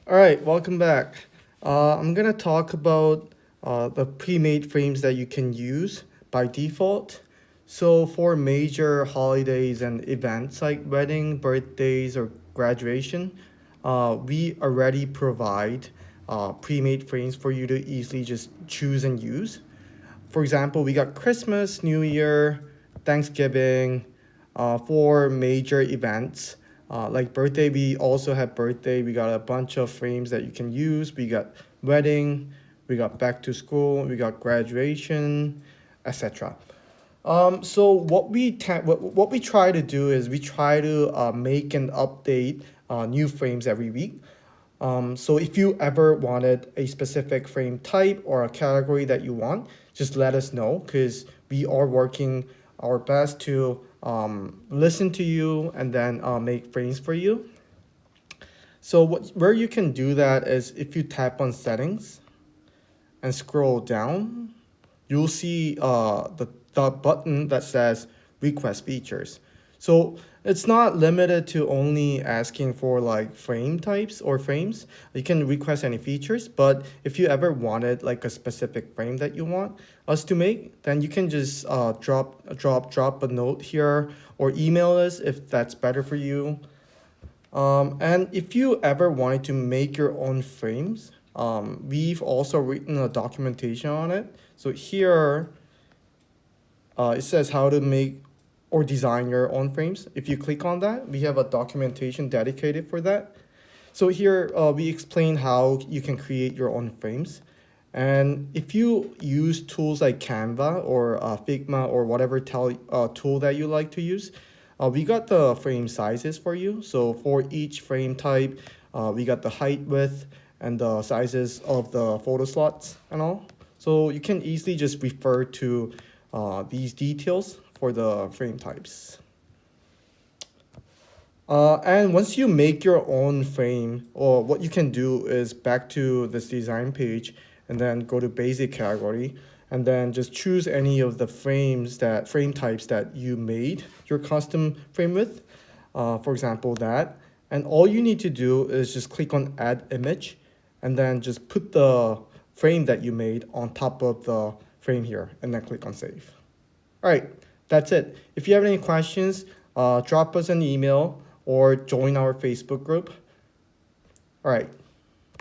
All right, welcome back. I'm gonna talk about the pre-made frames that you can use by default. So for major holidays and events like wedding, birthdays, or graduation, we already provide pre-made frames for you to easily just choose and use. For example, we got Christmas, New Year, Thanksgiving, for major events. Like birthday, we also have birthday. We got a bunch of frames that you can use. We got wedding, we got back to school, we got graduation, etc. So what we try to do is we try to make and update new frames every week. So if you ever wanted a specific frame type or a category that you want, just let us know because we are working our best to listen to you and then make frames for you. So where you can do that is if you tap on settings and scroll down, you'll see the button that says request features. So it's not limited to only asking for like frame types or frames. You can request any features, but if you ever wanted like a specific frame that you want us to make, then you can just drop a note here or email us if that's better for you. And if you ever wanted to make your own frames, we've also written a documentation on it. So here it says how to make or design your own frames. If you click on that, we have a documentation dedicated for that. So here we explain how you can create your own frames. And if you use tools like Canva or Figma or whatever tool that you like to use, we got the frame sizes for you. So for each frame type, we got the height, width, and the sizes of the photo slots and all. So you can easily just refer to these details for the frame types. And once you make your own frame, or what you can do is back to this design page and then go to basic category and then just choose any of the frame types that you made your custom frame with. For example, that. And all you need to do is just click on add image and then just put the frame that you made on top of the frame here and then click on save. All right, that's it. If you have any questions, drop us an email or join our Facebook group. All right,